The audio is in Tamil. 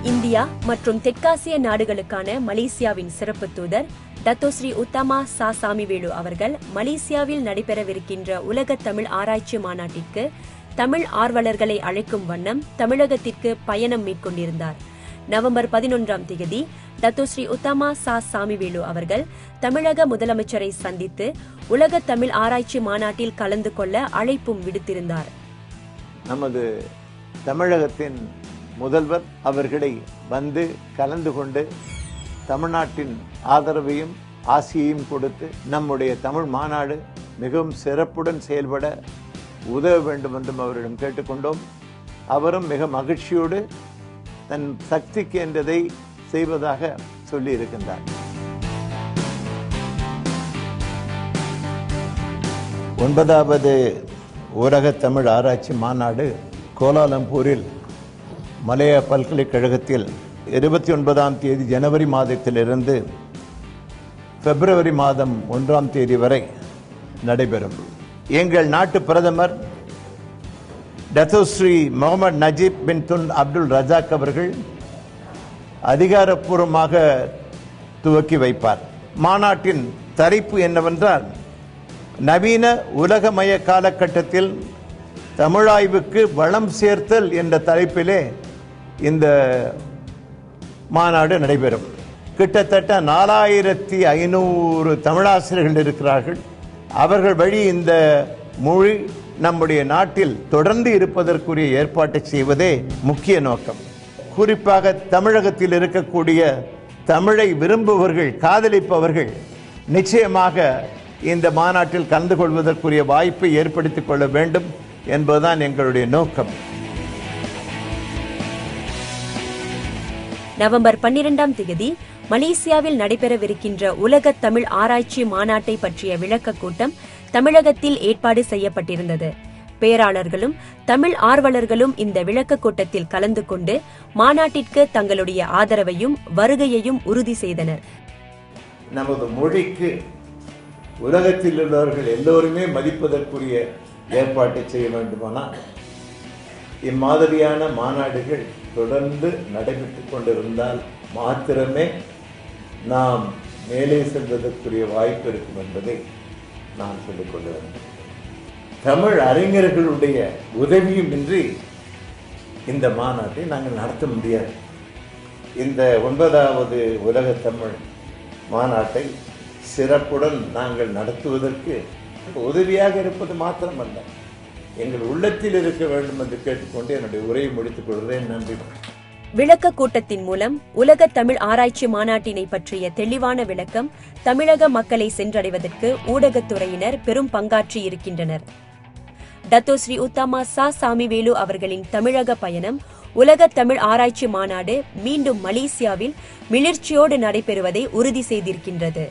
இந்தியா மற்றும் தெற்காசிய நாடுகளுக்கான மலேசியாவின் சிறப்பு தூதர் டத்தோஸ்ரீ உத்தமா சா சாமிவேலு அவர்கள் மலேசியாவில் நடைபெறவிருக்கின்ற உலக தமிழ் ஆராய்ச்சி மாநாட்டிற்கு தமிழ் ஆர்வலர்களை அழைக்கும் வண்ணம் தமிழகத்திற்கு பயணம் மேற்கொண்டிருந்தார். நவம்பர் 11ஆம் தேதி டத்தோஸ்ரீ உத்தமா சா சாமிவேலு அவர்கள் தமிழக முதலமைச்சரை சந்தித்து உலக தமிழ் ஆராய்ச்சி மாநாட்டில் கலந்து கொள்ள அழைப்பும் விடுத்திருந்தார். நமது தமிழகத்தின் முதல்வர் அவர்களை வந்து கலந்து கொண்டு தமிழ்நாட்டின் ஆதரவையும் ஆசியையும் கொடுத்து நம்முடைய தமிழ் மாநாடு மிகவும் சிறப்புடன் செயல்பட உதவ வேண்டும் என்றும் அவரிடம் கேட்டுக்கொண்டோம். அவரும் மிக மகிழ்ச்சியோடு தன் சக்திக்கு என்றதை செய்வதாக சொல்லியிருக்கின்றார். 9வது உலக தமிழ் ஆராய்ச்சி மாநாடு கோலாலம்பூரில் மலேயா பல்கலைக்கழகத்தில் 29ஆம் தேதி ஜனவரி மாதத்திலிருந்து பிப்ரவரி மாதம் 1ஆம் தேதி வரை நடைபெறும். எங்கள் நாட்டு பிரதமர் டத்தோஸ்ரீ முகமது நஜீப் பின் துன் அப்துல் ரஜாக் அவர்கள் அதிகாரப்பூர்வமாக துவக்கி வைப்பார். மாநாட்டின் தலைப்பு என்னவென்றால், நவீன உலகமய காலகட்டத்தில் தமிழாய்வுக்கு வளம் சேர்த்தல் என்ற தலைப்பிலே இந்த மாநாடு நடைபெறும். கிட்டத்தட்ட 4500 தமிழாசிரியர்கள் இருக்கிறார்கள். அவர்கள் வழி இந்த மொழி நம்முடைய நாட்டில் தொடர்ந்து இருப்பதற்குரிய ஏற்பாட்டை செய்வதே முக்கிய நோக்கம். குறிப்பாக தமிழகத்தில் இருக்கக்கூடிய தமிழை விரும்புபவர்கள், காதலிப்பவர்கள் நிச்சயமாக இந்த மாநாட்டில் கலந்து கொள்வதற்குரிய வாய்ப்பை ஏற்படுத்திக் கொள்ள வேண்டும் என்பதுதான் எங்களுடைய நோக்கம். நவம்பர் 12ஆம் தேதி மலேசியாவில் நடைபெறவிருக்கின்ற உலக தமிழ் ஆராய்ச்சி மாநாட்டை பற்றிய விளக்க கூட்டம் தமிழகத்தில் ஏற்பாடு செய்யப்பட்டிருந்தது. பேராளர்களும் தமிழ் ஆர்வலர்களும் இந்த விளக்க கூட்டத்தில் கலந்து கொண்டு மாநாட்டிற்கு தங்களுடைய ஆதரவையும் வருகையையும் உறுதி செய்தனர். நமது மொழிக்கு உலகத்தில் உள்ளவர்கள் எல்லோருமே மதிப்பதற்குரிய ஏற்பாட்டை செய்ய வேண்டுமானால் இம்மாதிரியான மாநாடுகள் தொடர்ந்து நடைபெற்றுக் கொண்டிருந்தால் மாத்திரமே நாம் மேலே செல்வதற்குரிய வாய்ப்பு இருக்கும் என்பதை நான் சொல்லிக் கொள்ள வேண்டும். தமிழ் அறிஞர்களுடைய உதவியும் இன்றி இந்த மாநாட்டை நாங்கள் நடத்த முடியாது. இந்த 9வது உலக தமிழ் மாநாட்டை சிறப்புடன் நாங்கள் நடத்துவதற்கு உதவியாக இருப்பது மாத்திரமல்ல, எங்கள் உள்ளத்தில் இருக்க வேண்டும் என்று கேட்டுக்கொண்டு என்னுடைய உரையை முடித்துக் கொள்கிறேன். நன்றி. விளக்க கூட்டத்தின் மூலம் உலக தமிழ் ஆராய்ச்சி மாநாட்டினை பற்றிய தெளிவான விளக்கம் தமிழக மக்களை சென்றடைவதற்கு ஊடகத்துறையினர் பெரும் பங்காற்றி இருக்கின்றனர். டத்தோஸ்ரீ உத்தமா சா சாமிவேலு அவர்களின் தமிழக பயணம் உலக தமிழ் ஆராய்ச்சி மாநாடு மீண்டும் மலேசியாவில் மிளிர்ச்சியோடு நடைபெறுவதை உறுதி செய்திருக்கின்றது.